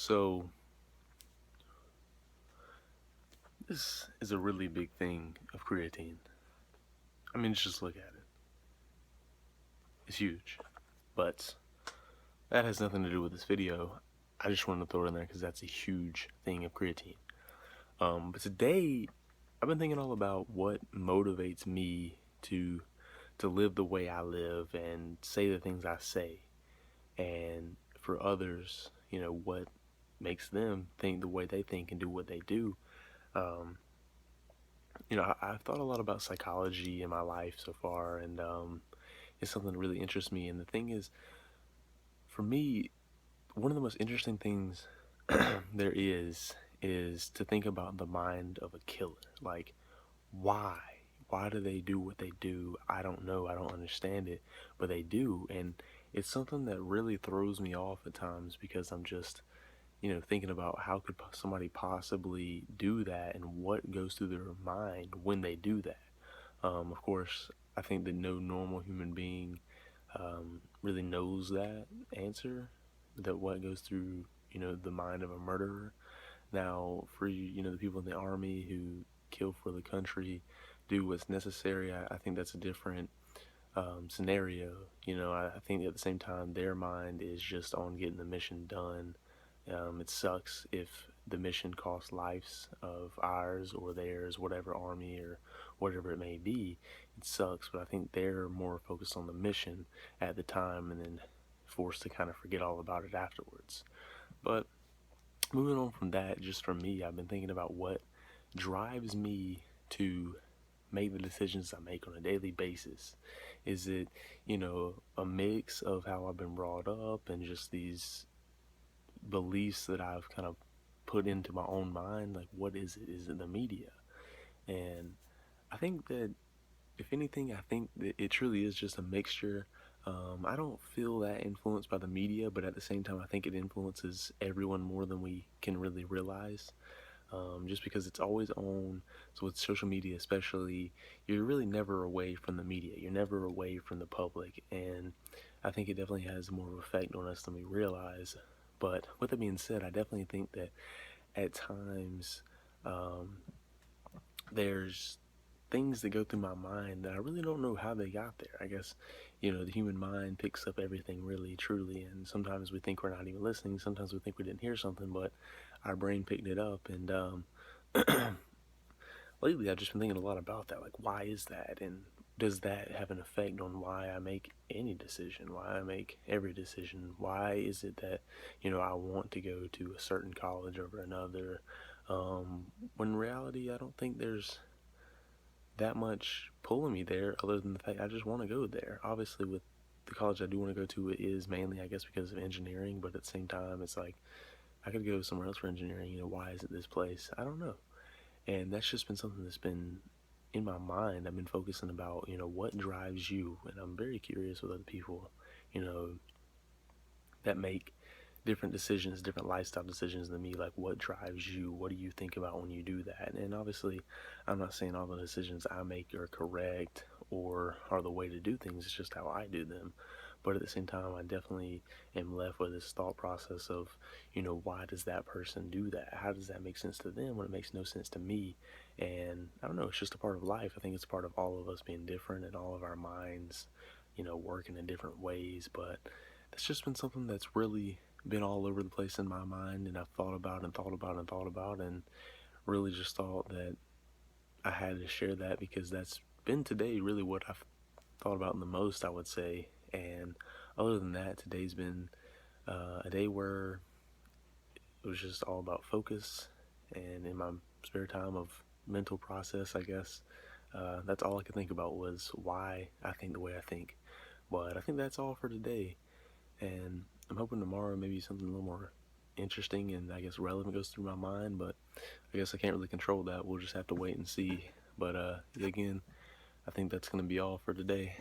So, this is a really big thing of creatine. I mean, just look at it. It's huge. But that has nothing to do with this video. I just wanted to throw it in there because that's a huge thing of creatine. But today, I've been thinking all about what motivates me to live the way I live and say the things I say. And for others, what makes them think the way they think and do what they do. Um, I've thought a lot about psychology in my life so far, and it's something that really interests me. And the thing is, for me, one of the most interesting things there is to think about the mind of a killer. Like, why? Why do they do what they do? I don't know. I don't understand it, but they do, and it's something that really throws me off at times because I'm just thinking about how could somebody possibly do that and what goes through their mind when they do that. Of course, I think that no normal human being really knows that answer, that what goes through, the mind of a murderer. Now, for the people in the army who kill for the country, do what's necessary, I think that's a different scenario. I think at the same time, their mind is just on getting the mission done. It sucks if the mission costs lives of ours or theirs, whatever army or whatever it may be. It sucks, but I think they're more focused on the mission at the time and then forced to kind of forget all about it afterwards. But moving on from that, just for me, I've been thinking about what drives me to make the decisions I make on a daily basis. Is it, a mix of how I've been brought up and just these beliefs that I've kind of put into my own mind? Like, what is it? Is it the media? And I think that, if anything, I think that it truly is just a mixture. I don't feel that influenced by the media, but at the same time, I think it influences everyone more than we can really realize. Just because it's always on. So with social media, especially, you're really never away from the media. You're never away from the public, and I think it definitely has more of an effect on us than we realize. But with that being said, I definitely think that at times um, there's things that go through my mind that I really don't know how they got there. I guess, the human mind picks up everything really, truly, and sometimes we think we're not even listening. Sometimes we think we didn't hear something, but our brain picked it up. And lately, I've just been thinking a lot about that. Like, why is that? And does that have an effect on why I make any decision? Why I make every decision? Why is it that, I want to go to a certain college over another? When in reality, I don't think there's that much pulling me there other than the fact I just want to go there. Obviously, with the college I do want to go to, it is mainly, I guess, because of engineering, but at the same time, it's like I could go somewhere else for engineering. Why is it this place? I don't know. And that's just been something that's been in my mind. I've been focusing about, what drives you. And I'm very curious with other people, you know, that make different decisions, different lifestyle decisions than me. Like, what drives you? What do you think about when you do that? And obviously, I'm not saying all the decisions I make are correct or are the way to do things. It's just how I do them. But at the same time, I definitely am left with this thought process of, why does that person do that? How does that make sense to them when it makes no sense to me? And I don't know, it's just a part of life. I think it's part of all of us being different and all of our minds, working in different ways. But that's just been something that's really been all over the place in my mind, and I've thought about and thought about and thought about, and really just thought that I had to share that because that's been today really what I've thought about the most, I would say. And other than that, today's been a day where it was just all about focus, and in my spare time of mental process, I guess, that's all I could think about was why I think the way I think. But I think that's all for today, and I'm hoping tomorrow maybe something a little more interesting and I guess relevant goes through my mind, but I guess I can't really control that. We'll just have to wait and see. But again, I think that's going to be all for today.